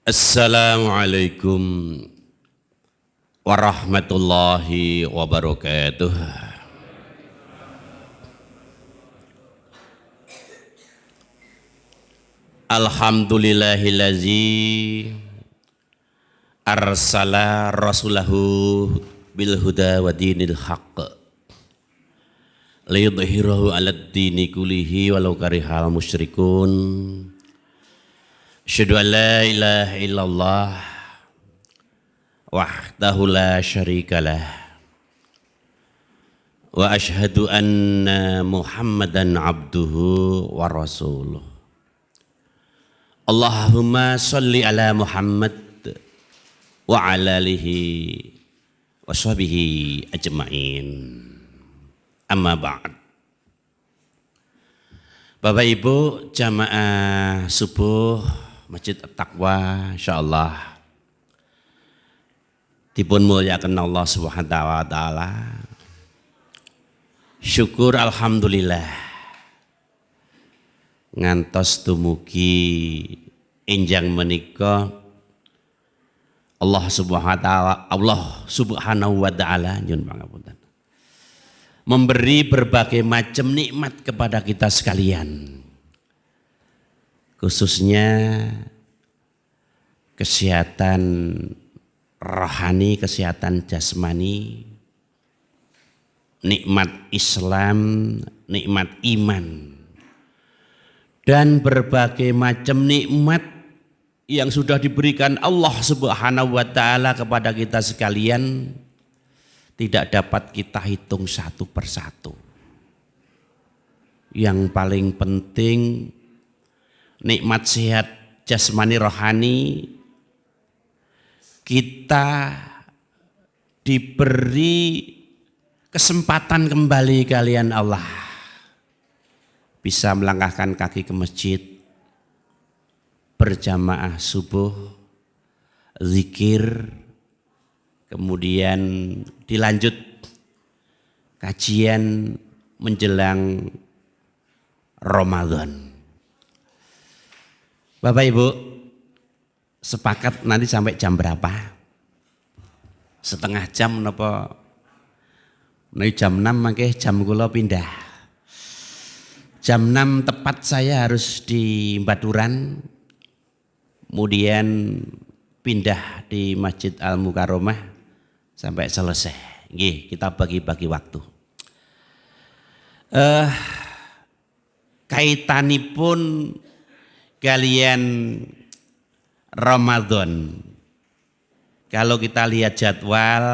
Assalamualaikum warahmatullahi wabarakatuh. Alhamdulillahillazi arsala rasulahu bil huda wa dinil haqq liyudhhirahu 'alad dini kullihi walau karihal musyrikun. Asyhadu an la ilaha illallah wahdahu la syarikalah wa asyhadu anna Muhammadan abduhu wa rasuluh. Allahumma sholli ala Muhammad wa ala alihi wa sahbihi ajma'in. Amma ba'd. Bapak Ibu jamaah subuh Masjid At-Taqwa insyaallah dipun muliakan Allah Subhanahu wa taala. Syukur alhamdulillah ngantos dumugi enjang menika Allah Subhanahu wa taala nyun pangapunten memberi berbagai macam nikmat kepada kita sekalian, khususnya kesehatan rohani, kesehatan jasmani, nikmat Islam, nikmat iman, dan berbagai macam nikmat yang sudah diberikan Allah Subhanahu wa taala kepada kita sekalian tidak dapat kita hitung satu persatu. Yang paling penting nikmat sehat jasmani rohani, kita diberi kesempatan kembali kalian Allah bisa melangkahkan kaki ke masjid, berjamaah subuh, zikir, kemudian dilanjut kajian menjelang Ramadan. Bapak Ibu sepakat nanti sampai jam berapa? Setengah jam napa? Nanti jam 6 mangke jam kula pindah. Jam 6 tepat saya harus di Baturan, kemudian pindah di Masjid Al-Mukarramah sampai selesai. Nggih, kita bagi-bagi waktu. Kaitanipun kalian Ramadan. Kalau kita lihat jadwal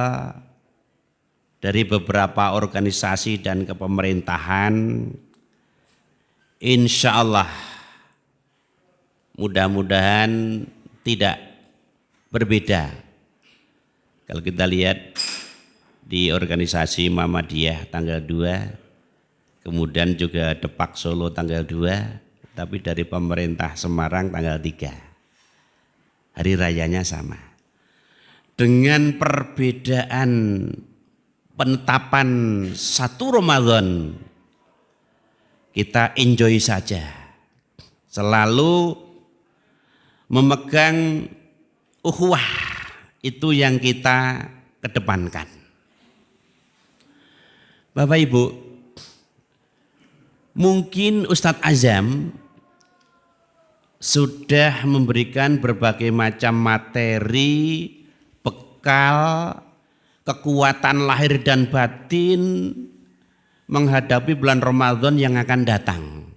dari beberapa organisasi dan kepemerintahan, insya Allah mudah-mudahan tidak berbeda. Kalau kita lihat di organisasi Muhammadiyah tanggal 2, kemudian juga Depak Solo tanggal 2, tapi dari pemerintah Semarang tanggal 3. Hari rayanya sama. Dengan perbedaan penetapan 1 Ramadan, kita enjoy saja. Selalu memegang ukhuwah, itu yang kita kedepankan. Bapak Ibu, mungkin Ustadz Azam sudah memberikan berbagai macam materi, bekal, kekuatan lahir dan batin menghadapi bulan Ramadan yang akan datang.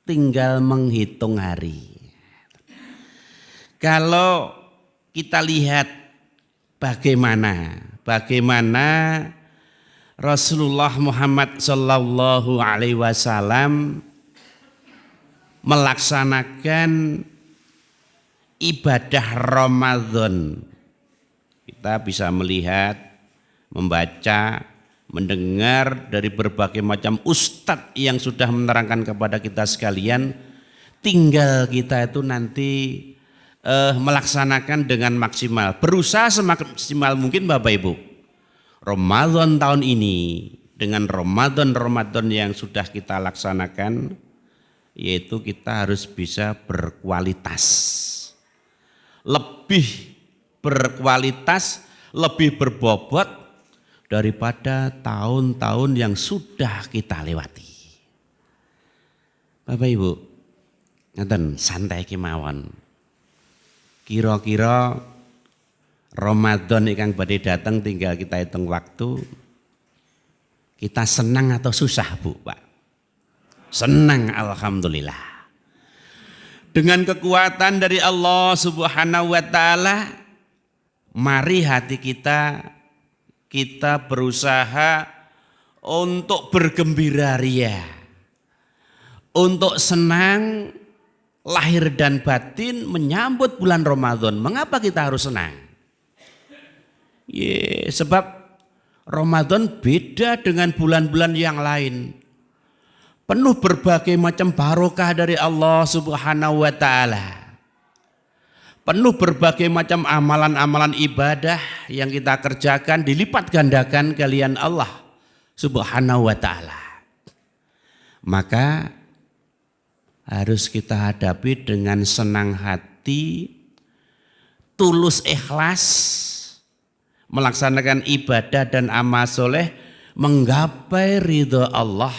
Tinggal menghitung hari. Kalau kita lihat bagaimana Rasulullah Muhammad Sallallahu Alaihi Wasallam melaksanakan ibadah Ramadan, kita bisa melihat, membaca, mendengar dari berbagai macam ustadz yang sudah menerangkan kepada kita sekalian. Tinggal kita itu nanti melaksanakan dengan maksimal, berusaha semaksimal mungkin Bapak Ibu. Ramadan tahun ini dengan Ramadan yang sudah kita laksanakan, yaitu kita harus bisa berkualitas. lebih berkualitas, lebih berbobot daripada tahun-tahun yang sudah kita lewati. Bapak Ibu, ngeten santai kemawon. Kira-kira Ramadan ikang badhe datang tinggal kita hitung waktu. Kita senang atau susah, Bu, Pak? Senang, alhamdulillah. Dengan kekuatan dari Allah Subhanahu wa taala, mari hati kita berusaha untuk bergembira ria, untuk senang lahir dan batin menyambut bulan Ramadan. Mengapa kita harus senang? Sebab Ramadan beda dengan bulan-bulan yang lain. Penuh berbagai macam barokah dari Allah Subhanahu wa taala. Penuh berbagai macam amalan-amalan ibadah yang kita kerjakan dilipat gandakan kalian Allah Subhanahu wa taala. Maka harus kita hadapi dengan senang hati, tulus ikhlas, melaksanakan ibadah dan amal soleh, menggapai ridho Allah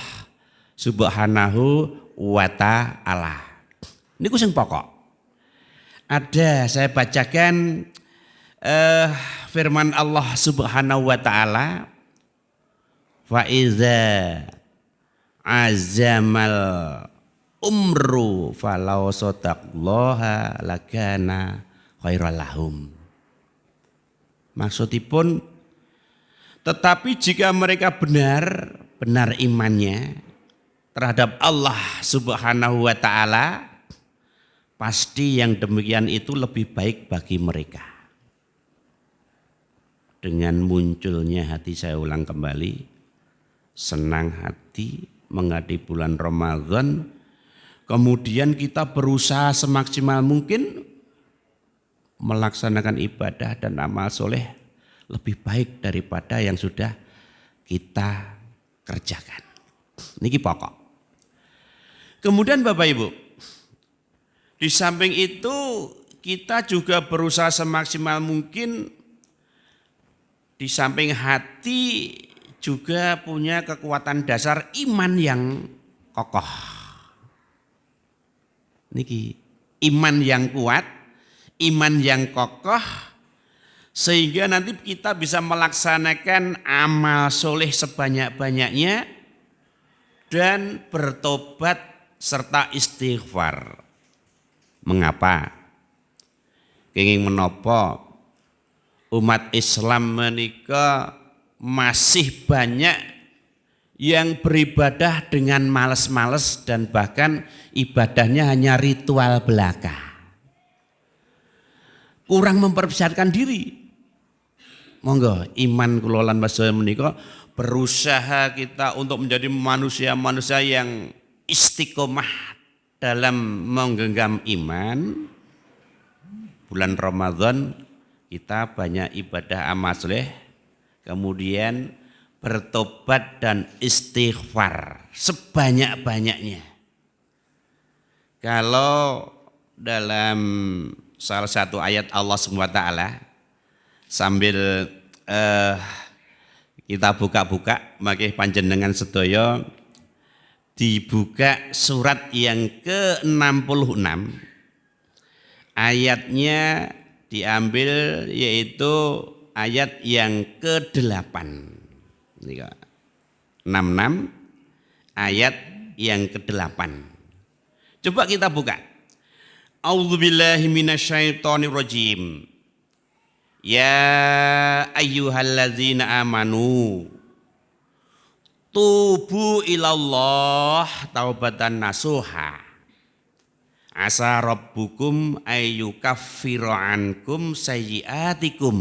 Subhanahu wa ta'ala. Ini sing pokok. Ada, saya bacakan firman Allah Subhanahu wa ta'ala. Fa iza azamal umru falau sodaqloha lakana khairal lahum. Maksudipun, tetapi jika mereka benar imannya terhadap Allah Subhanahu wa ta'ala, pasti yang demikian itu lebih baik bagi mereka. Dengan munculnya hati, saya ulang kembali, senang hati menghadapi bulan Ramadan, kemudian kita berusaha semaksimal mungkin melaksanakan ibadah dan amal soleh lebih baik daripada yang sudah kita kerjakan. Niki pokok. Kemudian Bapak Ibu, di samping itu kita juga berusaha semaksimal mungkin, di samping hati juga punya kekuatan dasar iman yang kokoh. Niki iman yang kuat, iman yang kokoh, sehingga nanti kita bisa melaksanakan amal soleh sebanyak-banyaknya dan bertobat serta istighfar. Mengapa? Kenging menapa umat Islam menika masih banyak yang beribadah dengan males-males dan bahkan ibadahnya hanya ritual belaka. Kurang mempersiapkan diri. Monggo iman kula lan sedaya menika berusaha kita untuk menjadi manusia-manusia yang istiqomah dalam menggenggam iman. Bulan Ramadan kita banyak ibadah amal soleh, kemudian bertobat dan istighfar sebanyak-banyaknya. Kalau dalam salah satu ayat Allah SWT, sambil kita buka-buka, maka panjenengan sedaya dibuka surat yang ke-66, ayatnya diambil yaitu ayat yang ke-8. 66 ayat yang ke-8. Coba kita buka. A'udzubillahi minasyaitonirrajim. Ya ayyuhalladzina amanu tubu ilallah taubatan nasuha. Asa rabbukum ayyukaffiru ankum sayyiatikum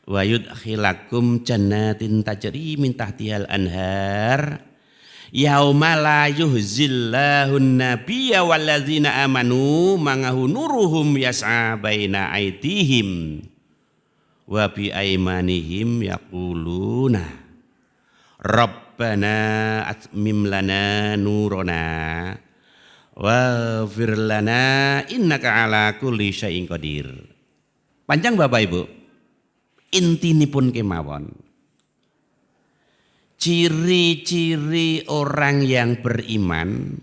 wa yudkhilakum jannatin tajri min tahtihal anhar yauma la yuhzillahun nabiyya walladzina amanu mangahu nuruhum yas'a baina aydihim wa bi aymanihim yaquluna rabbana atmim lana nurana waghfir lana innaka ala kulli syai'in qadir. Panjang Bapak Ibu. Intinipun kemawon. Ciri-ciri orang yang beriman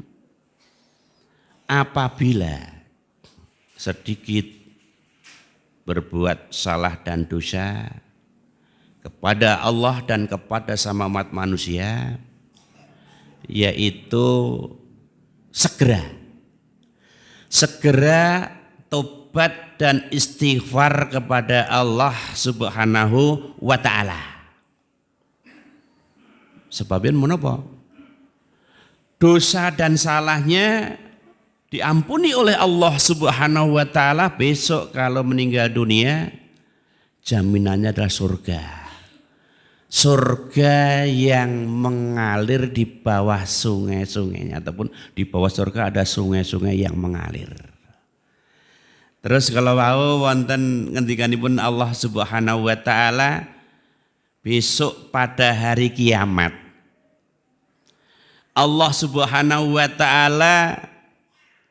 apabila sedikit berbuat salah dan dosa kepada Allah dan kepada sama umat manusia, yaitu segera tobat dan istighfar kepada Allah Subhanahu wa ta'ala. Sebabnya menapa? Dosa dan salahnya diampuni oleh Allah Subhanahu wa ta'ala, besok kalau meninggal dunia jaminannya adalah surga. Surga yang mengalir di bawah sungai-sungainya, ataupun di bawah surga ada sungai-sungai yang mengalir. Terus kalau mau wonten ngendikanipun Allah Subhanahu wa ta'ala, besok pada hari kiamat Allah Subhanahu wa ta'ala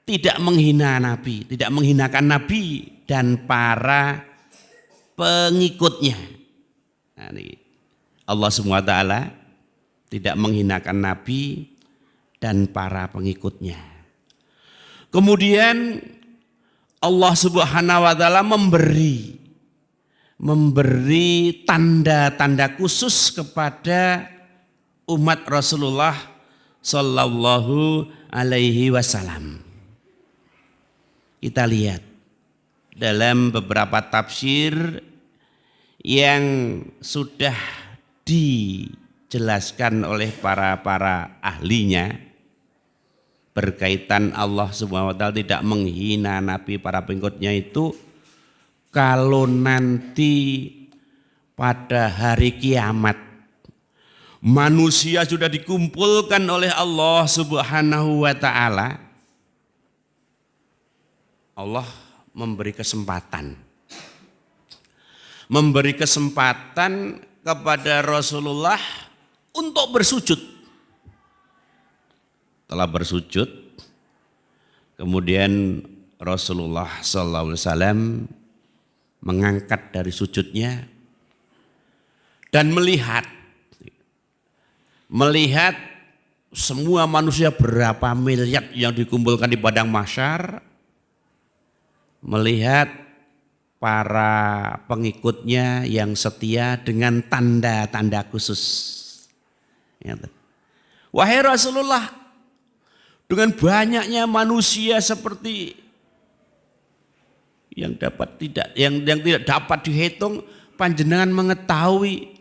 tidak menghina Nabi, tidak menghinakan Nabi dan para pengikutnya. Nah, ini Allah Subhanahu wa ta'ala tidak menghinakan Nabi dan para pengikutnya. Kemudian Allah Subhanahu wa ta'ala memberi tanda-tanda khusus kepada umat Rasulullah sallallahu alaihi wasallam. Kita lihat dalam beberapa tafsir yang sudah dijelaskan oleh para ahlinya berkaitan Allah Subhanahu wa ta'ala tidak menghina Nabi para pengikutnya itu, kalau nanti pada hari kiamat manusia sudah dikumpulkan oleh Allah Subhanahu wa ta'ala, Allah memberi kesempatan kepada Rasulullah untuk bersujud. Telah bersujud, kemudian Rasulullah SAW mengangkat dari sujudnya dan melihat semua manusia berapa miliar yang dikumpulkan di padang mahsyar, melihat para pengikutnya yang setia dengan tanda-tanda khusus. Wahai Rasulullah, dengan banyaknya manusia seperti yang tidak dapat dihitung, panjenengan mengetahui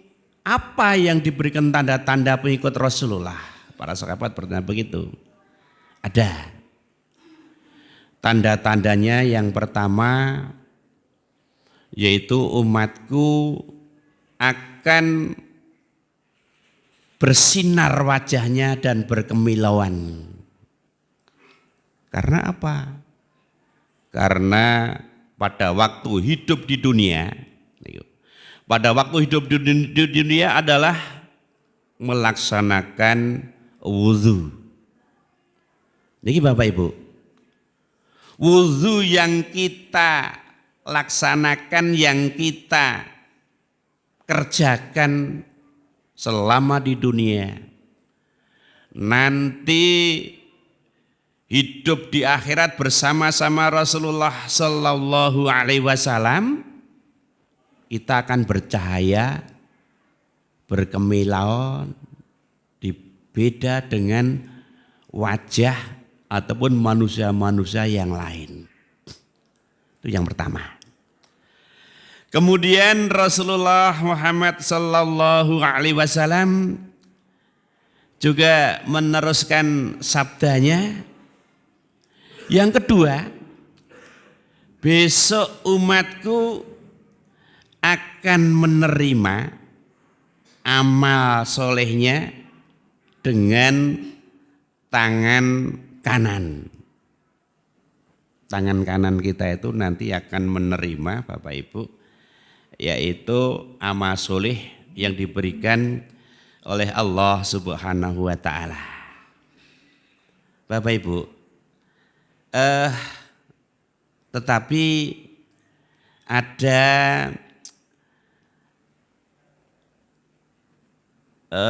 apa yang diberikan tanda-tanda pengikut Rasulullah? Para sahabat bertanya begitu. Ada tanda-tandanya. Yang pertama yaitu umatku akan bersinar wajahnya dan berkemilauan. Karena apa? Karena pada waktu hidup di dunia, adalah melaksanakan wudhu. Ini Bapak Ibu, wudhu yang kita laksanakan, yang kita kerjakan selama di dunia, nanti hidup di akhirat bersama-sama Rasulullah Sallallahu Alaihi Wasallam, kita akan bercahaya, berkemilauan, beda dengan wajah ataupun manusia-manusia yang lain. Itu yang pertama. Kemudian Rasulullah Muhammad Sallallahu Alaihi Wasallam juga meneruskan sabdanya. Yang kedua, besok umatku akan menerima amal solehnya dengan tangan kanan. Tangan kanan kita itu nanti akan menerima, Bapak Ibu, yaitu amal soleh yang diberikan oleh Allah Subhanahu wa ta'ala. Bapak Ibu, Eh, tetapi ada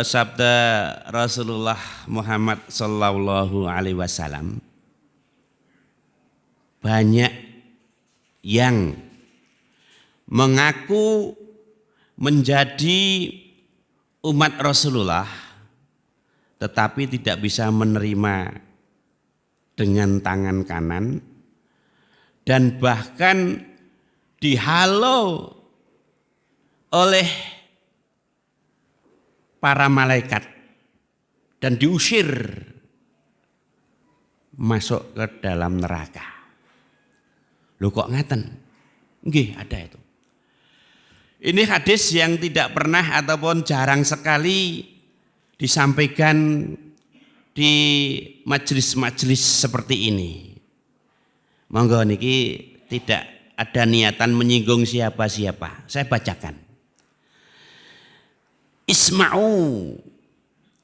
sabda Rasulullah Muhammad Sallallahu Alaihi Wasallam, banyak yang mengaku menjadi umat Rasulullah tetapi tidak bisa menerima dengan tangan kanan dan bahkan dihalau oleh para malaikat dan diusir masuk ke dalam neraka. Loh kok ngaten? Nggih, ada itu. Ini hadis yang tidak pernah ataupun jarang sekali disampaikan di majelis-majelis seperti ini. Monggo niki tidak ada niatan menyinggung siapa-siapa. Saya bacakan.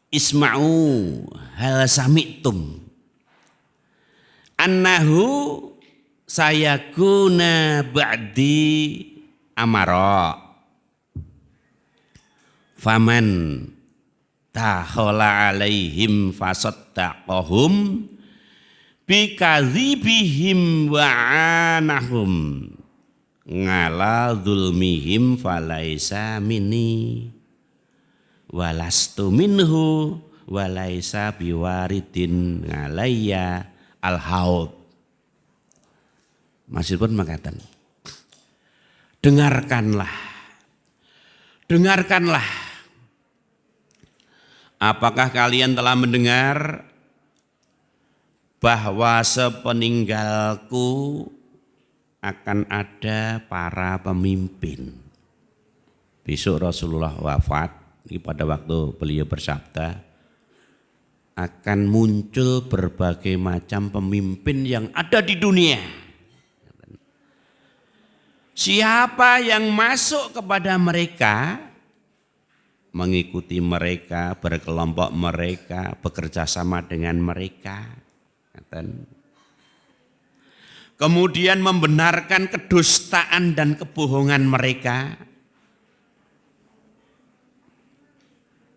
Isma'u hal sami'tum annahu sayakuna ba'di amara faman takhala alaihim fasaddaqahum bikadzibihim wa anahum ngala zulmihim falaisa minni walastu minhu walaisa biwaridin alayya al-haud. Masih pun mengatakan, dengarkanlah. Apakah kalian telah mendengar bahwa sepeninggalku akan ada para pemimpin? Besok Rasulullah wafat, pada waktu beliau bersabda, akan muncul berbagai macam pemimpin yang ada di dunia. Siapa yang masuk kepada mereka, mengikuti mereka, berkelompok mereka, bekerja sama dengan mereka, kemudian membenarkan kedustaan dan kebohongan mereka,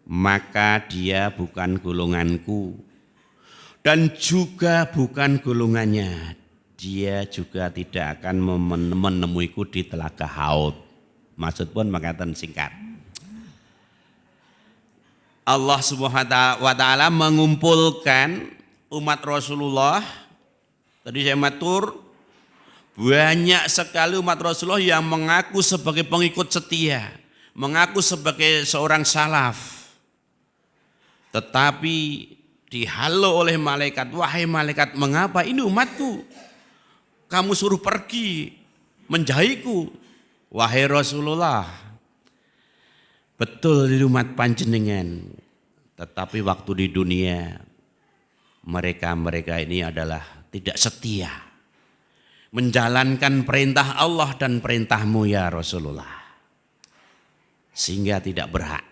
maka dia bukan golonganku dan juga bukan golongannya. Dia juga tidak akan menemuiku di telaga Haud. Maksud pun mengatakan singkat. Allah Subhanahu wa taala mengumpulkan umat Rasulullah. Tadi saya matur, banyak sekali umat Rasulullah yang mengaku sebagai pengikut setia, mengaku sebagai seorang salaf. Tetapi dihalau oleh malaikat, wahai malaikat, mengapa ini umatku? Kamu suruh pergi menjauhiku, wahai Rasulullah. Betul di umat panjenengan, tetapi waktu di dunia mereka ini adalah tidak setia menjalankan perintah Allah dan perintahmu ya Rasulullah, sehingga tidak berhak,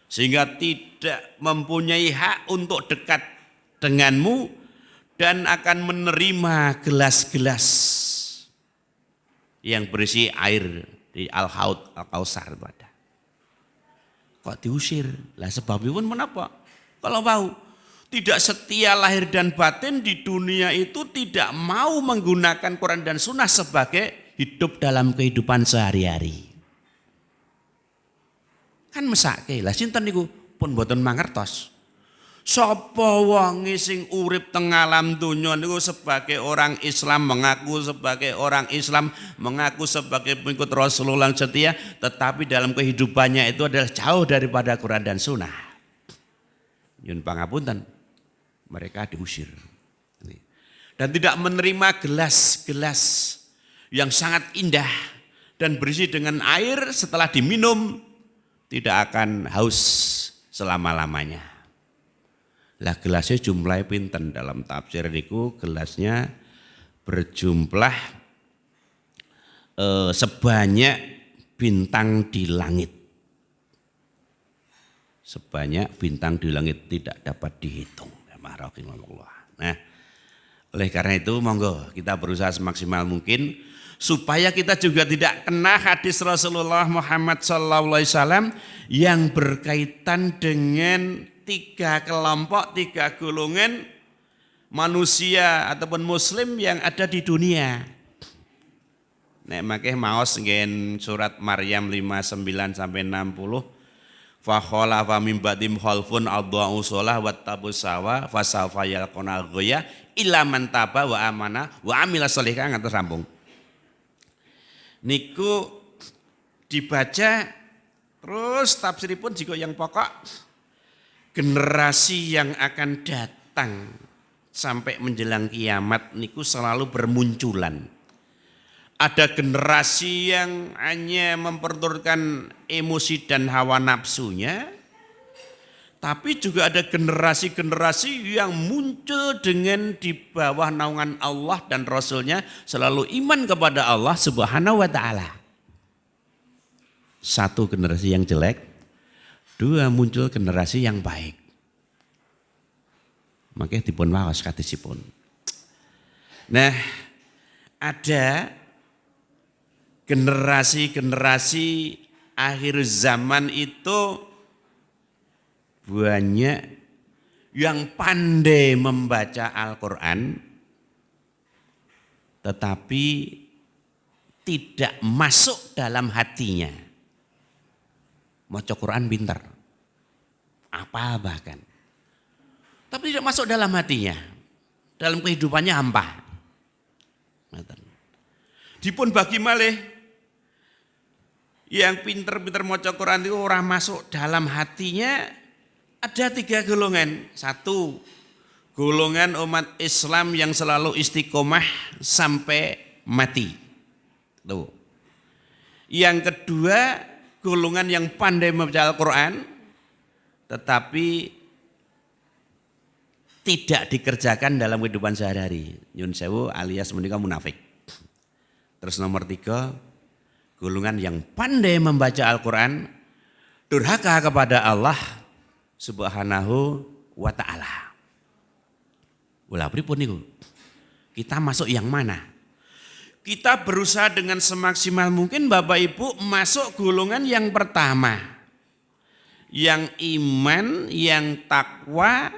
sehingga tidak mempunyai hak untuk dekat denganmu dan akan menerima gelas-gelas yang berisi air di Al-Haud Al-Kausar itu ada. Kok diusir? Lah sebabnya pun menapa? Kalau mau tidak setia lahir dan batin di dunia itu, tidak mau menggunakan Quran dan Sunnah sebagai hidup dalam kehidupan sehari-hari. Kan mesake lah sinten niku pun boten mangertos. Sapa wong sing urip teng alam donya niku sebagai orang Islam, mengaku sebagai orang Islam, mengaku sebagai pengikut Rasulullah setia, tetapi dalam kehidupannya itu adalah jauh daripada Quran dan Sunnah. Nyun pangapunten, mereka diusir. Dan tidak menerima gelas-gelas yang sangat indah dan berisi dengan air, setelah diminum tidak akan haus selama-lamanya. Lah gelasnya jumlahnya pinten dalam tafsir niku, gelasnya berjumlah sebanyak bintang di langit. Sebanyak bintang di langit, tidak dapat dihitung. Nah, Oleh karena itu monggo kita berusaha semaksimal mungkin supaya kita juga tidak kena hadis Rasulullah Muhammad SAW yang berkaitan dengan 3 kelompok, 3 golongan manusia ataupun muslim yang ada di dunia. Nek makeh maos ngen surat Maryam 59 sampai 60. Fa khalafa min ba'dim khalfun adha'u shalah wattabus sawa fasawfa yalquna ghaya illa man taba wa amana wa amila sholihan ngantos rampung. Niku dibaca terus tafsiripun jika yang pokok generasi yang akan datang sampai menjelang kiamat niku selalu bermunculan. Ada generasi yang hanya memperturutkan emosi dan hawa nafsunya, tapi juga ada generasi-generasi yang muncul dengan di bawah naungan Allah dan Rasulnya selalu iman kepada Allah Subhanahu wa ta'ala. 1 generasi yang jelek, 2 muncul generasi yang baik. Makanya dipun waos kadisipun. Nah, ada generasi-generasi akhir zaman itu banyak yang pandai membaca Al-Quran tetapi tidak masuk dalam hatinya. Maca Quran pinter, apa bahkan, tapi tidak masuk dalam hatinya, dalam kehidupannya hampa. Dipun bagi malih yang pinter-pinter maca Quran itu orang masuk dalam hatinya, ada 3 golongan. 1, golongan umat Islam yang selalu istiqomah sampai mati. Tuh. Yang kedua, golongan yang pandai membaca Al-Quran tetapi tidak dikerjakan dalam kehidupan sehari-hari. Nyun sewu alias menika munafik. Terus nomor 3, golongan yang pandai membaca Al-Quran, durhaka kepada Allah Subhanahu wa ta'ala. Ulah pripun niku? Kita masuk yang mana? Kita berusaha dengan semaksimal mungkin Bapak Ibu masuk golongan yang pertama. Yang iman, yang takwa,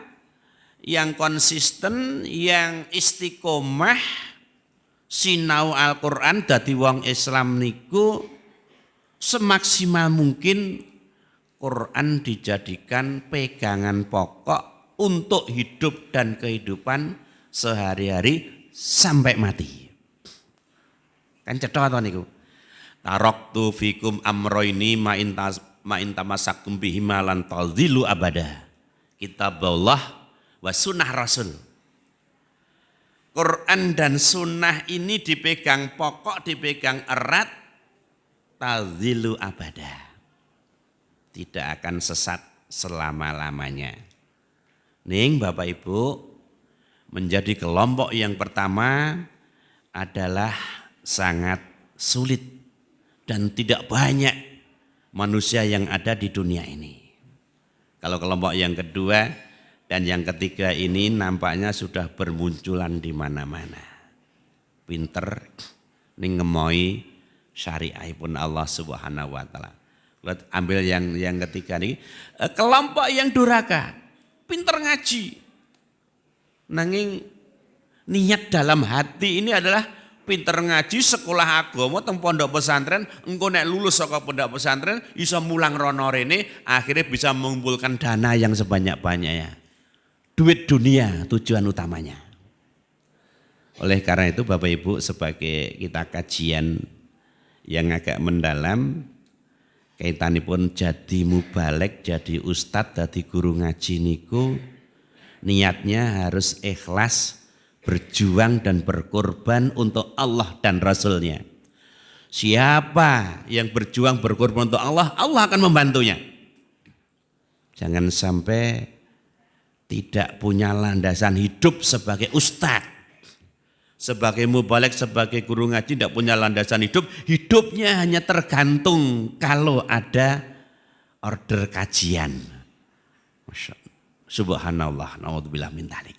yang konsisten, yang istiqomah, sinau Al-Quran dadi wong Islam niku semaksimal mungkin Quran dijadikan pegangan pokok untuk hidup dan kehidupan sehari-hari sampai mati. Kan cetha to niku. Taraktu fikum amroini ma in tamassakum bihima lan tadhillu abada. Kitabullah wa sunnah Rasul. Quran dan sunnah ini dipegang pokok, dipegang erat, tadhillu abada. Tidak akan sesat selama-lamanya. Ning Bapak Ibu, menjadi kelompok yang pertama adalah sangat sulit dan tidak banyak manusia yang ada di dunia ini. Kalau kelompok yang kedua dan yang ketiga ini nampaknya sudah bermunculan di mana-mana. Pinter ning ngemoi syariah pun Allah Subhanahu wa taala. Ambil yang ketiga nih, kelompok yang durhaka, pinter ngaji. Nanging niat dalam hati ini adalah pinter ngaji, sekolah agama teng pondok pesantren, engko nek lulus saka pondok pesantren iso mulang rono rene, akhirnya bisa mengumpulkan dana yang sebanyak-banyaknya. Duit dunia tujuan utamanya. Oleh karena itu Bapak Ibu, sebagai kita kajian yang agak mendalam, kaitanipun jadi mubalek, jadi ustadz, jadi guru ngaji niku niatnya harus ikhlas, berjuang dan berkorban untuk Allah dan Rasulnya. Siapa yang berjuang berkorban untuk Allah, Allah akan membantunya. Jangan sampai tidak punya landasan hidup sebagai ustadz, sebagai mubalek, sebagai guru ngaji, tidak punya landasan hidup, hidupnya hanya tergantung kalau ada order kajian. Masya Allah. Subhanallah, naudzubillah min dzalik.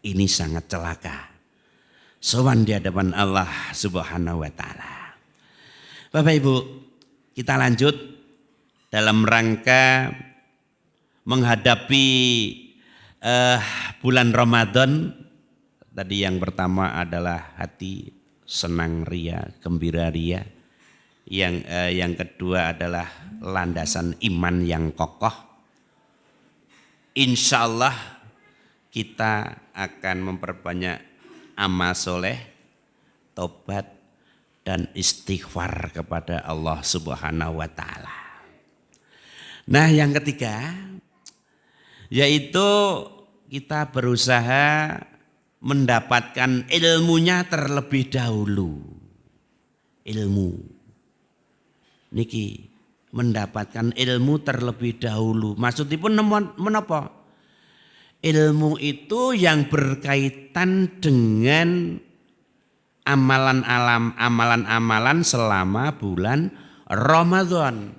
Ini sangat celaka. sowan di hadapan Allah Subhanahu wa taala. Bapak Ibu, kita lanjut dalam rangka menghadapi bulan Ramadan. Tadi yang pertama adalah hati senang ria, gembira ria. Yang kedua adalah landasan iman yang kokoh. Insya Allah kita akan memperbanyak amal soleh, tobat, dan istighfar kepada Allah Subhanahu wa taala. Nah, yang ketiga yaitu kita berusaha mendapatkan ilmunya terlebih dahulu. Ilmu niki mendapatkan ilmu terlebih dahulu. Maksudipun menapa? Ilmu itu yang berkaitan dengan amalan-amalan selama bulan Ramadan.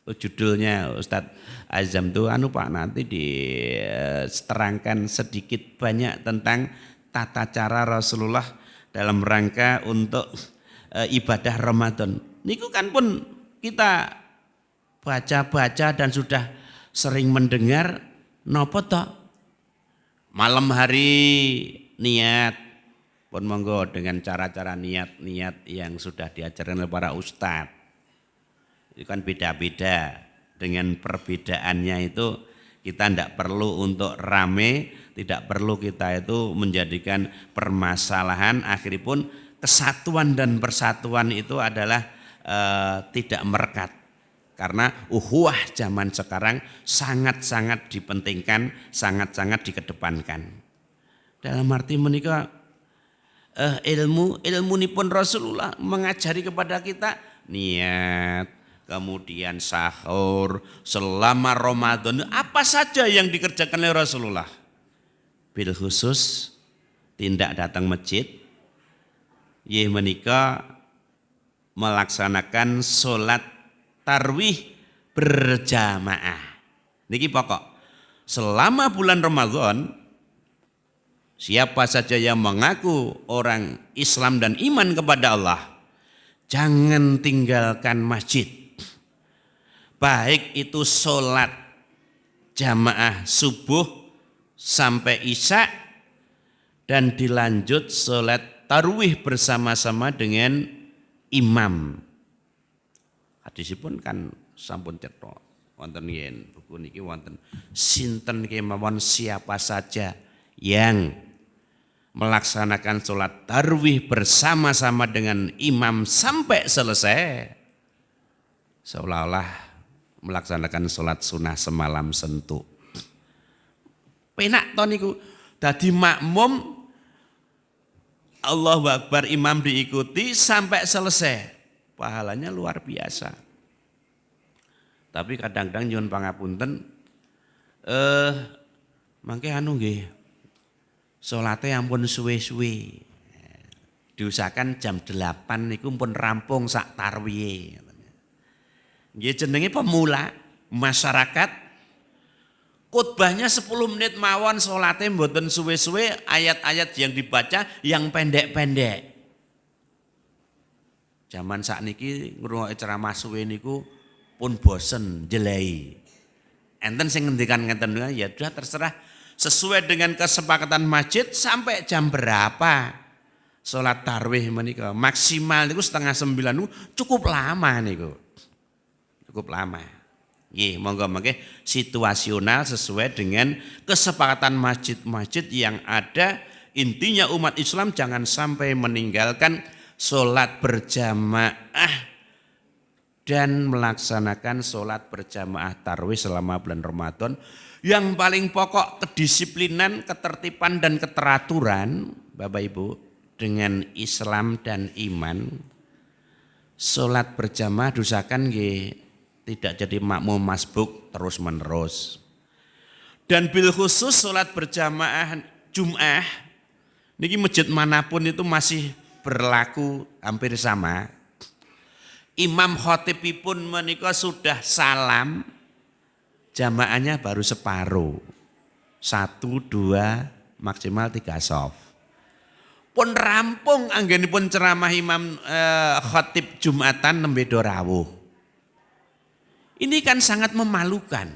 Judulnya Ustadz Azam tuh Pak nanti diterangkan sedikit banyak tentang tata cara Rasulullah dalam rangka untuk ibadah Ramadan. Niku kan pun kita baca-baca dan sudah sering mendengar nopo toh malam hari niat pun monggo dengan cara-cara niat-niat yang sudah diajarkan oleh para ustadz. Itu kan beda-beda, dengan perbedaannya itu kita tidak perlu untuk rame, tidak perlu kita itu menjadikan permasalahan. Akhirnya pun kesatuan dan persatuan itu adalah tidak merekat. Karena uhuwah zaman sekarang sangat-sangat dipentingkan, sangat-sangat dikedepankan. Dalam arti menikah ilmu nipun Rasulullah mengajari kepada kita niat, kemudian sahur, selama Ramadan apa saja yang dikerjakan oleh Rasulullah. Bil khusus tindak datang masjid, menikah melaksanakan sholat tarwih berjamaah. Niki pokok. Selama bulan Ramadan, siapa saja yang mengaku orang Islam dan iman kepada Allah, jangan tinggalkan masjid. Baik itu sholat jamaah subuh sampai isya dan dilanjut sholat tarwih bersama-sama dengan imam. Hadisipun kan sampun cetha wonten yen buku niki wonten sinten kemawon siapa saja yang melaksanakan sholat tarwih bersama-sama dengan imam sampai selesai seolah-olah melaksanakan sholat sunnah semalam sentuh. Penak to niku dadi makmum Allahu Akbar imam diikuti sampai selesai. Pahalanya luar biasa. Tapi kadang-kadang nyuwun pangapunten mangke nggih. Salate ampun suwe-suwe. Diusahakan jam 8 niku pun rampung sak tarwihe. Nggih jenenge pemula masyarakat khotbahnya 10 menit mawon salate mboten suwe-suwe, ayat-ayat yang dibaca yang pendek-pendek. Zaman sakniki ngrungokke ceramah suwe niku pun bosen jelehi. Enten sing ngendikan ngeten ya sudah terserah sesuai dengan kesepakatan masjid sampai jam berapa salat tarwih menika. Maksimal niku 8:30 niku cukup lama niku. Cukup lama. Nggih, monggo situasional sesuai dengan kesepakatan masjid-masjid yang ada. Intinya umat Islam jangan sampai meninggalkan sholat berjamaah dan melaksanakan sholat berjamaah tarwih selama bulan Ramadan. Yang paling pokok kedisiplinan, ketertiban dan keteraturan Bapak Ibu dengan Islam dan iman. Sholat berjamaah dosakan tidak jadi makmum masbuk terus menerus. Dan bil khusus sholat berjamaah Jum'ah niki masjid manapun itu masih berlaku hampir sama. Imam khotibipun menika sudah salam, jamaahnya baru separuh. 1, 2, maksimal 3 shaf. pun rampung anggenipun ceramah Imam Khatib Jumatan nembe do rawuh. Ini kan sangat memalukan.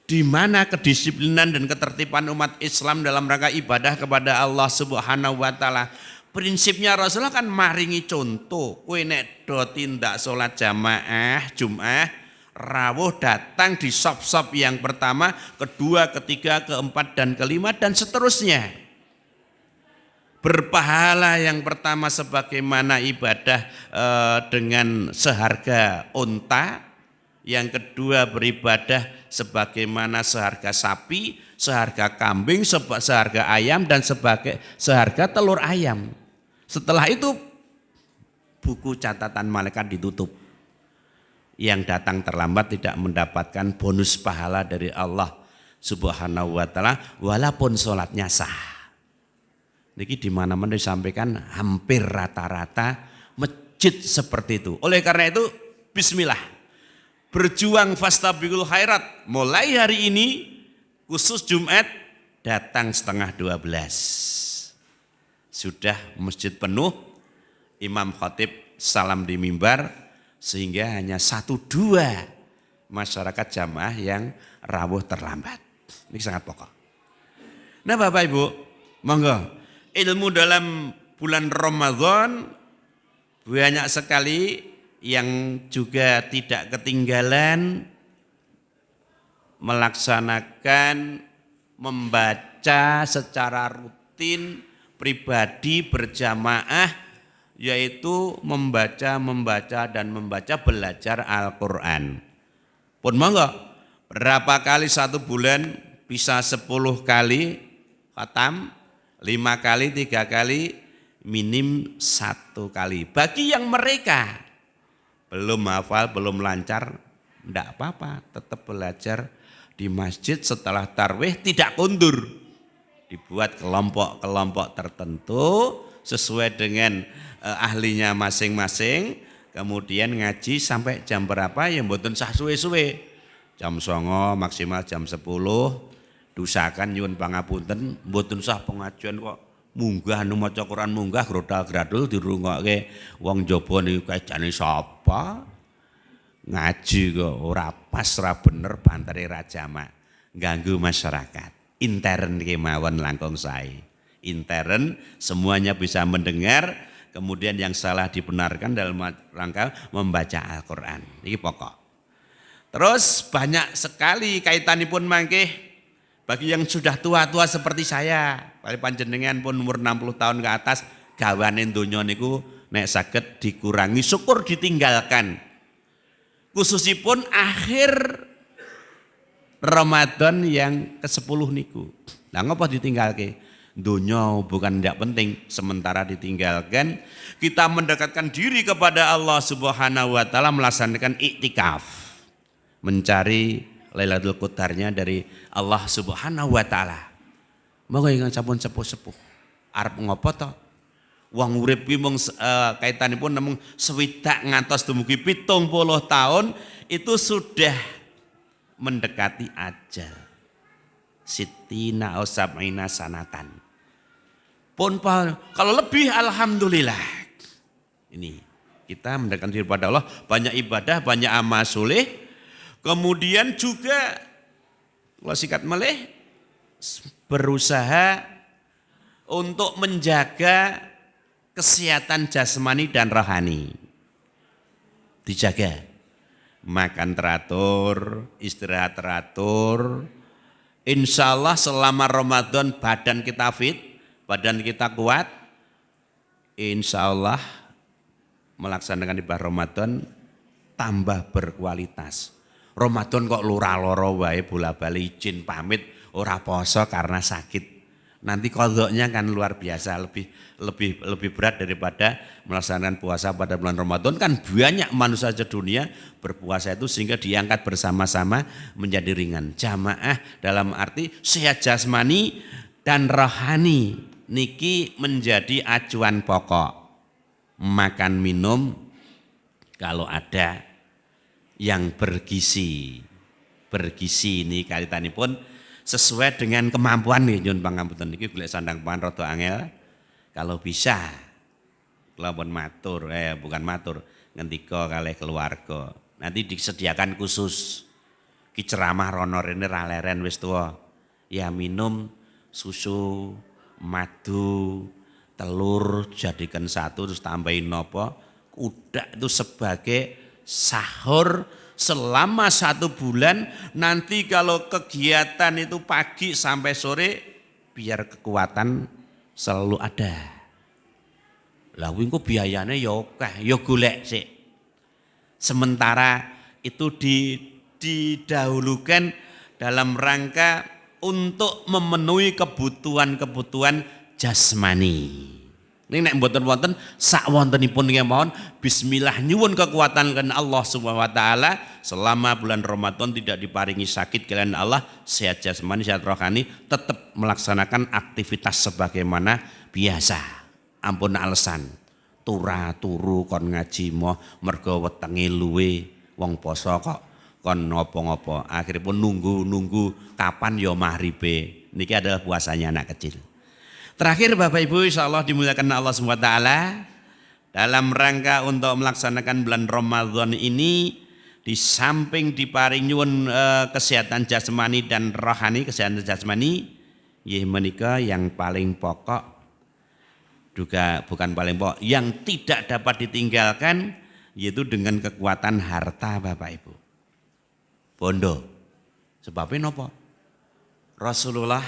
Di mana kedisiplinan dan ketertiban umat Islam dalam rangka ibadah kepada Allah Subhanahu wa taala. Prinsipnya Rasulullah kan maringi contoh, kowe nek do tindak salat jamaah Jumat, rawuh datang di sop-sop yang pertama, kedua, ketiga, keempat dan kelima dan seterusnya. Berpahala yang pertama sebagaimana ibadah dengan seharga unta, yang kedua beribadah sebagaimana seharga sapi, seharga kambing, seharga ayam dan seharga telur ayam. Setelah itu buku catatan malaikat ditutup. Yang datang terlambat tidak mendapatkan bonus pahala dari Allah Subhanahu wa taala walaupun sholatnya sah. Niki di mana-mana disampaikan hampir rata-rata masjid seperti itu. Oleh karena itu bismillah. Berjuang fastabiqul khairat. Mulai hari ini khusus Jumat datang setengah 12. Sudah masjid penuh, imam khatib salam di mimbar sehingga hanya 1-2 masyarakat jamaah yang rawuh terlambat. Ini sangat pokok. Nah Bapak Ibu, monggo ilmu dalam bulan Ramadan banyak sekali yang juga tidak ketinggalan melaksanakan membaca secara rutin pribadi berjamaah, yaitu membaca belajar Al-Quran. Pun monggo, berapa kali satu bulan bisa 10 kali khatam, 5 kali, 3 kali, minim 1 kali. Bagi yang mereka belum hafal, belum lancar, enggak apa-apa, tetap belajar di masjid setelah tarwih tidak kundur. Dibuat kelompok-kelompok tertentu sesuai dengan ahlinya masing-masing, kemudian ngaji sampai jam berapa yang mboten sah suwe-suwe. Jam 09.00 maksimal jam 10. Dusakan nyuwun pangapunten mboten sah pengajian kok munggah nu maca Quran munggah grodal-gradul dirungokke wong jaba niku kajane sapa? Ngaji kok ora pas ora bener bantare ra jamak. Ganggu masyarakat. Intern kemawon langkung sae. Intern semuanya bisa mendengar, kemudian yang salah dibenarkan dalam rangka membaca Al-Quran. Ini pokok. Terus banyak sekali kaitanipun mangke bagi yang sudah tua-tua seperti saya, kali panjenengan pun umur 60 tahun ke atas, gawane donya niku nek saged dikurangi syukur ditinggalkan. Khususipun akhir Ramadan yang ke-10 niku. Lah ngapa ditinggalke? Donya bukan tidak penting, sementara ditinggalkan kita mendekatkan diri kepada Allah Subhanahu wa taala melaksanakan iktikaf. Mencari Lailatul Qadarnya dari Allah Subhanahu wa taala. Monggo ingkang sampun sepuh-sepuh. Arep ngopo to? Wong urip ki mung kaitanipun namung 60 ngantos dumugi 70 tahun itu sudah mendekati ajal. Sitina sab'ina sanatan. Pun kalau lebih alhamdulillah. Ini kita mendekatkan diri pada Allah, banyak ibadah, banyak amal soleh. Kemudian juga kalau sikat meleh berusaha untuk menjaga kesehatan jasmani dan rohani. Dijaga. Makan teratur, istirahat teratur. Insya Allah selama Ramadan badan kita fit, badan kita kuat. Insya Allah melaksanakan ibadah Ramadan tambah berkualitas. Ramadan kok loro wae bola-bali izin pamit ora poso karena sakit. Nanti kodoknya kan luar biasa, lebih berat daripada melaksanakan puasa pada bulan Ramadan. Kan banyak manusia sedunia berpuasa itu sehingga diangkat bersama-sama menjadi ringan. Jamaah dalam arti sehat jasmani dan rohani niki menjadi acuan pokok. Makan minum kalau ada yang bergizi ini kaitanipun sesuai dengan kemampuan nih nyun pangapunten niki golek sandang pangan rada angel. kalau bisa kula pun matur, bukan matur, ngendika kalih keluarga. Nanti disediakan khusus ki ceramah rono rene ra leren wis tuwa. Ya minum susu, madu, telur jadikan satu terus tambahin nopo. Udah itu sebagai sahur selama 1 bulan. Nanti kalau kegiatan itu pagi sampai sore biar kekuatan selalu ada. Lah kuwi engko biayane ya akeh, ya golek sik. Sementara itu didahulukan dalam rangka untuk memenuhi kebutuhan-kebutuhan jasmani. Ini nek mboten wonten sak wontenipun kemawon bismillah nyuwun kekuatan kan Allah Subhanahu wa taala selama bulan Ramadan tidak diparingi sakit kalian Allah, sehat jasmani, sehat rohani, tetap melaksanakan aktivitas sebagaimana biasa. Ampun alasan turu kon ngaji moh mergo wetenge luwe wong poso kok kon ngopo-ngopo. Akhirnya pun nunggu kapan ya maghribe. Niki adalah puasanya anak kecil. Terakhir Bapak Ibu insyaallah dimuliakan Allah SWT, dalam rangka untuk melaksanakan bulan Ramadan ini di samping diparing nyuwun kesehatan jasmani dan rohani, kesehatan jasmani nggih menika yang paling pokok juga bukan paling pokok, yang tidak dapat ditinggalkan yaitu dengan kekuatan harta Bapak Ibu. Bondo. Sebabnya napa? Rasulullah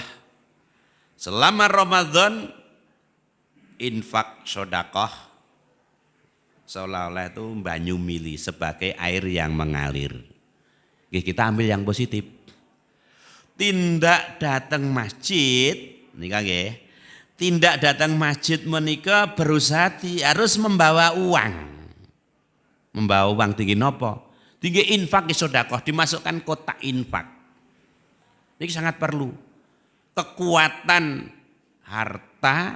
selama Ramadan infak sedekah seolah-olah itu banyu mili sebagai air yang mengalir. Kita ambil yang positif. Tindak datang masjid nika nggih. Tindak datang masjid menika berusaha harus membawa uang. Membawa uang tinggi napa? Tinggi infak sedekah dimasukkan kotak infak. Ini sangat perlu. Kekuatan harta,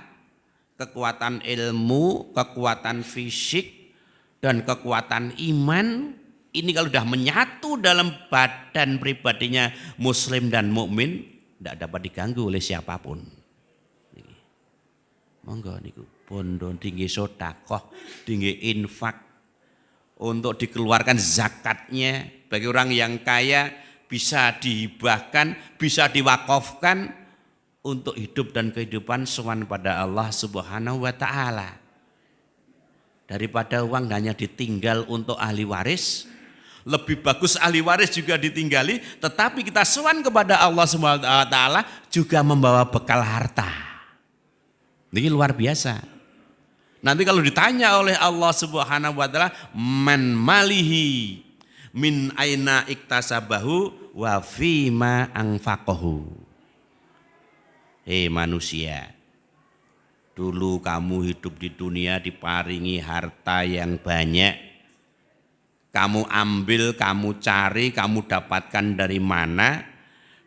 kekuatan ilmu, kekuatan fisik, dan kekuatan iman ini kalau sudah menyatu dalam badan pribadinya muslim dan mukmin tidak dapat diganggu oleh siapapun. Monggo niku bondo tinggi sedekah, tinggi infak untuk dikeluarkan zakatnya bagi orang yang kaya bisa dihibahkan, bisa diwakafkan untuk hidup dan kehidupan sowan pada Allah Subhanahu wa taala. Daripada uang hanya ditinggal untuk ahli waris, lebih bagus ahli waris juga ditinggali, tetapi kita sowan kepada Allah Subhanahu wa taala juga membawa bekal harta. Ini luar biasa. Nanti kalau ditanya oleh Allah Subhanahu wa taala, man malihi min aina iktasabahu wa fima anfaqahu. Hei manusia, dulu kamu hidup di dunia diparingi harta yang banyak. Kamu ambil, kamu cari, kamu dapatkan dari mana,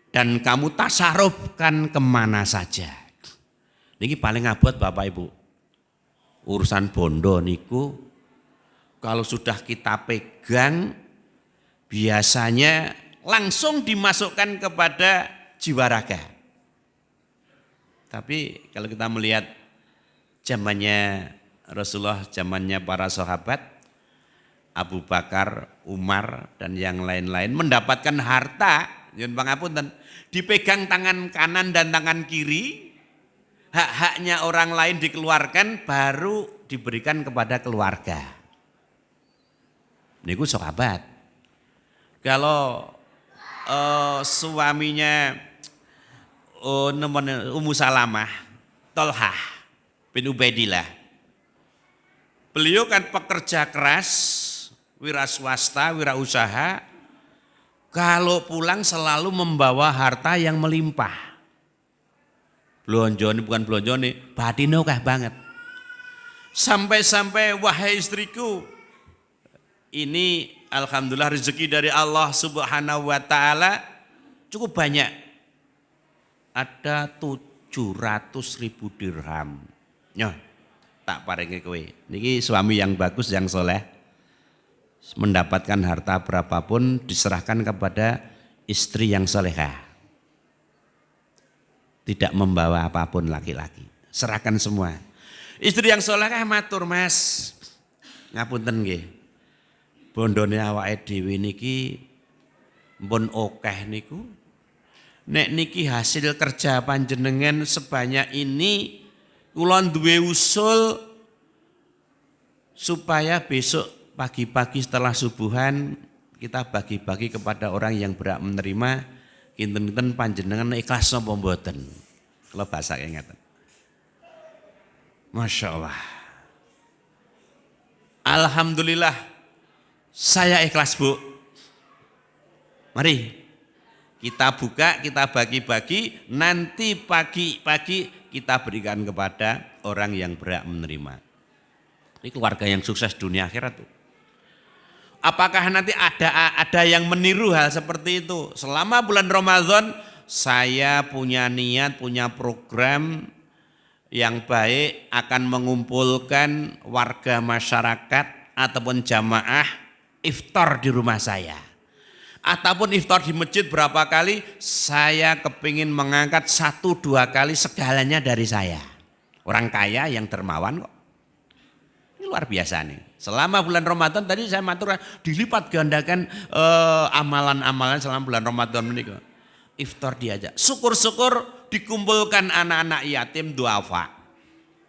dan kamu tasarufkan kemana saja. Ini paling abot Bapak Ibu. Urusan bondo niku, kalau sudah kita pegang, biasanya langsung dimasukkan kepada jiwa raga. Tapi kalau kita melihat zamannya Rasulullah, zamannya para sahabat, Abu Bakar, Umar, dan yang lain-lain mendapatkan harta, nyuwun pangapunten, dipegang tangan kanan dan tangan kiri, hak-haknya orang lain dikeluarkan, baru diberikan kepada keluarga. Niku sahabat. Kalau suaminya Ummu Salamah, Tolhah bin Ubaidillah. Beliau kan pekerja keras, wira swasta, wira usaha. Kalau pulang selalu membawa harta yang melimpah. Blonjone bukan blonjone, batine akeh banget. Sampai-sampai wahai istriku, ini alhamdulillah rezeki dari Allah Subhanahu wa taala cukup banyak. Ada 700.000 dirham. Nyoh, tak paringi kowe. Niki suami yang bagus, yang soleh. Mendapatkan harta berapapun diserahkan kepada istri yang solehah. Tidak membawa apapun laki-laki. Serahkan semua. Istri yang soleh matur, Mas. Ngapunten nggih. Bondone awake dhewe niki mpun akeh niku. Nek niki hasil kerja panjenengan sebanyak ini, kula duwe usul supaya besok pagi-pagi setelah subuhan kita bagi-bagi kepada orang yang berhak menerima. Kinten-kinten panjenengan ikhlas napa mboten? Kalau bahasa kayak ngeten. Masya Allah. Alhamdulillah saya ikhlas, Bu. Mari kita buka, kita bagi-bagi, nanti pagi-pagi kita berikan kepada orang yang berhak menerima. Ini keluarga yang sukses dunia akhirat tuh. Apakah nanti ada yang meniru hal seperti itu? Selama bulan Ramadan saya punya niat, punya program yang baik akan mengumpulkan warga masyarakat ataupun jamaah iftar di rumah saya. Ataupun iftar di masjid berapa kali, saya kepingin mengangkat 1-2 kali segalanya dari saya. Orang kaya yang dermawan kok. Ini luar biasa nih. Selama bulan Ramadan tadi saya matur dilipat gandakan amalan-amalan selama bulan Ramadan ini kok. Iftar diajak. Syukur-syukur dikumpulkan anak-anak yatim duafa.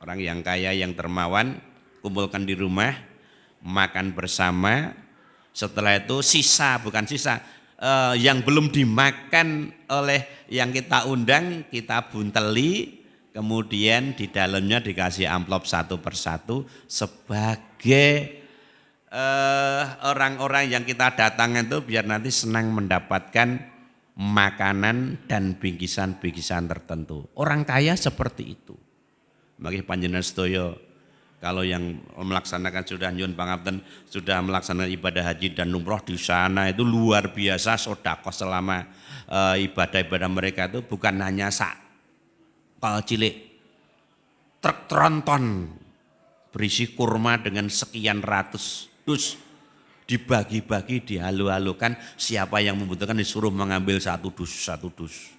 Orang yang kaya yang dermawan kumpulkan di rumah, makan bersama. Setelah itu sisa, bukan sisa, yang belum dimakan oleh yang kita undang kita bunteli, kemudian di dalamnya dikasih amplop satu persatu sebagai orang-orang yang kita datangkan itu biar nanti senang mendapatkan makanan dan bingkisan-bingkisan tertentu. Orang kaya seperti itu. Bagi panjenengan sedaya, kalau yang melaksanakan sudah nyuwun pangapunten, sudah melaksanakan ibadah haji dan umroh di sana itu luar biasa sedekah selama ibadah-ibadah mereka itu bukan hanya kalau cilik truk tronton berisi kurma dengan sekian ratus dus dibagi-bagi, dihalu-halukan, siapa yang membutuhkan disuruh mengambil satu dus.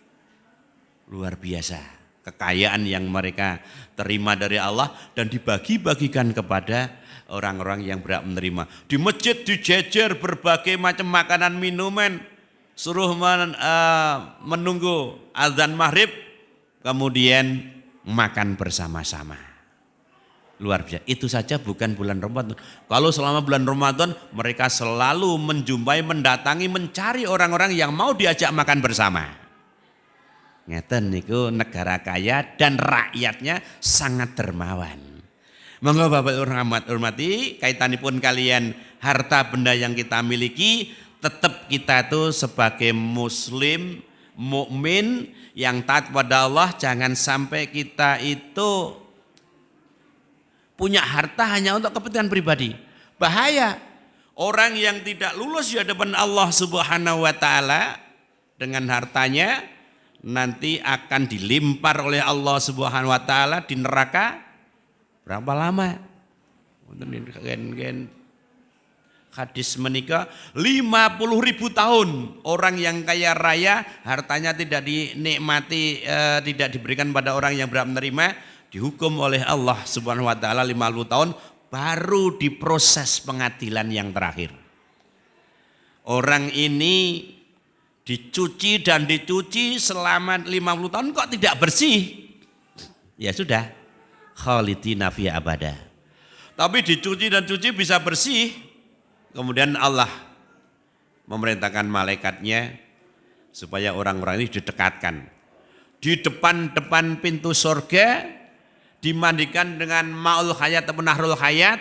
Luar biasa kekayaan yang mereka terima dari Allah dan dibagi-bagikan kepada orang-orang yang berhak menerima. Di masjid dijejer berbagai macam makanan minuman, suruh menunggu azan maghrib, kemudian makan bersama-sama. Luar biasa. Itu saja bukan bulan Ramadan. Kalau selama bulan Ramadan mereka selalu menjumpai, mendatangi, mencari orang-orang yang mau diajak makan bersama. Ngeten niku negara kaya dan rakyatnya sangat dermawan. Monggo Bapak hormati, kaitanipun kalian harta benda yang kita miliki, tetap kita itu sebagai muslim, mukmin yang taat pada Allah, jangan sampai kita itu punya harta hanya untuk kepentingan pribadi. Bahaya. Orang yang tidak lulus di hadapan Allah Subhanahu wa taala dengan hartanya nanti akan dilimpar oleh Allah Subhanahu wa taala di neraka berapa lama? Hadis menikah 50.000 tahun. Orang yang kaya raya hartanya tidak dinikmati, tidak diberikan pada orang yang berhak menerima, dihukum oleh Allah Subhanahu wa taala 50 tahun baru diproses pengadilan yang terakhir. Orang ini dicuci dan dicuci selama 50 tahun kok tidak bersih. Ya sudah, khalidina fiha abada. Tapi dicuci dan cuci bisa bersih. Kemudian Allah memerintahkan malaikatnya supaya orang-orang ini didekatkan. Di depan pintu surga dimandikan dengan ma'ul hayat atau nahrul hayat,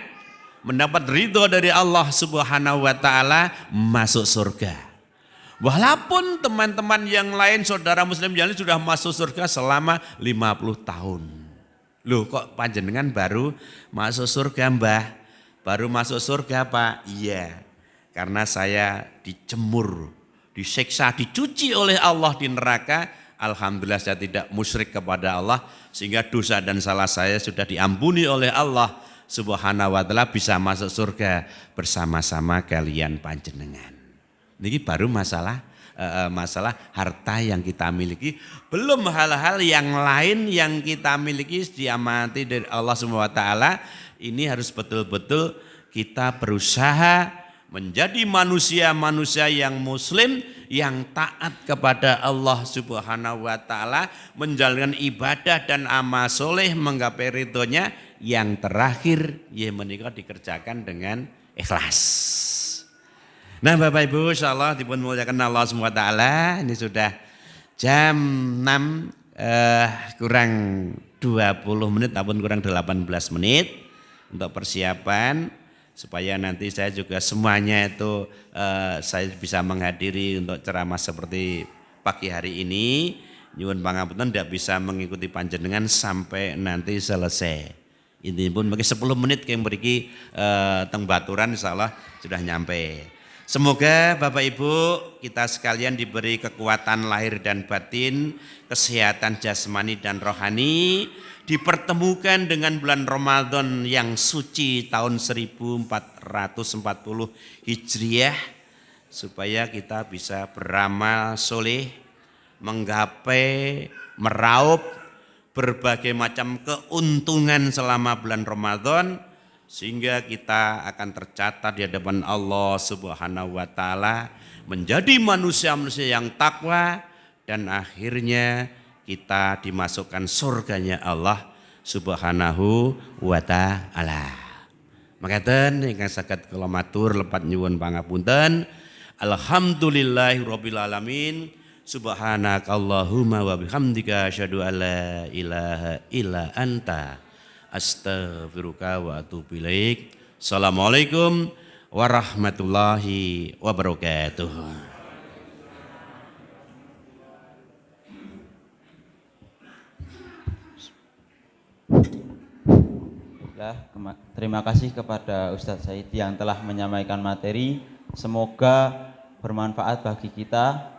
mendapat ridho dari Allah Subhanahu wa taala, masuk surga. Walaupun teman-teman yang lain saudara muslim yang lain sudah masuk surga selama 50 tahun. Loh kok panjenengan baru masuk surga Mbah? Baru masuk surga Pak? Iya, karena saya dicemur, disiksa, dicuci oleh Allah di neraka. Alhamdulillah saya tidak musyrik kepada Allah sehingga dosa dan salah saya sudah diampuni oleh Allah Subhanahu wa taala, bisa masuk surga bersama-sama kalian panjenengan. Niki baru masalah harta yang kita miliki, belum hal-hal yang lain yang kita miliki diamati dari Allah Subhanahu wa taala. Ini harus betul-betul kita berusaha menjadi manusia-manusia yang muslim, yang taat kepada Allah Subhanahu wa taala, menjalankan ibadah dan amal soleh menggapai ridhonya, yang terakhir ya menikah dikerjakan dengan ikhlas. Nah Bapak Ibu, insyaallah dipun muliakan Allah Subhanahu wa taala, ini sudah jam 6 kurang 20 menit ataupun kurang 18 menit untuk persiapan supaya nanti saya juga semuanya itu saya bisa menghadiri untuk ceramah seperti pagi hari ini. Nyuwun pangapunten tidak bisa mengikuti panjenengan sampai nanti selesai. Ini pun bagi 10 menit yang beriki teng Baturan insyaallah sudah nyampe. Semoga Bapak Ibu kita sekalian diberi kekuatan lahir dan batin, kesehatan jasmani dan rohani, dipertemukan dengan bulan Ramadan yang suci tahun 1440 Hijriah, supaya kita bisa beramal soleh, menggapai, meraup berbagai macam keuntungan selama bulan Ramadan, sehingga kita akan tercatat di hadapan Allah Subhanahu wa taala menjadi manusia-manusia yang takwa, dan akhirnya kita dimasukkan surganya Allah Subhanahu wa taala. Makaten ingkang saged kula matur lepat nyuwun pangapunten. Alhamdulillahirabbil alamin. Subhanakallahumma wa bihamdika asyhadu an la ilaha illa anta astaghfiruka wa atubu ilaik. Assalamualaikum warahmatullahi wabarakatuh. Terima kasih kepada Ustadz Said yang telah menyampaikan materi. Semoga bermanfaat bagi kita.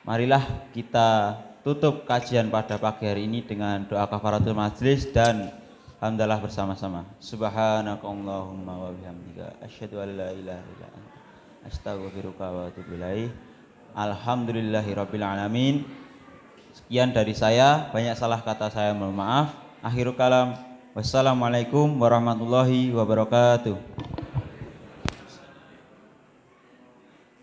Marilah kita tutup kajian pada pagi hari ini dengan doa kafaratul majlis dan hamdalah bersama-sama. Subhanakallahumma wa bihamdika asyhadu an la ilaha illa anta astaghfiruka wa atubu ilaik. Alhamdulillahirabbil alamin. Sekian dari saya, banyak salah kata saya mohon maaf. Akhirul kalam. Wassalamualaikum warahmatullahi wabarakatuh.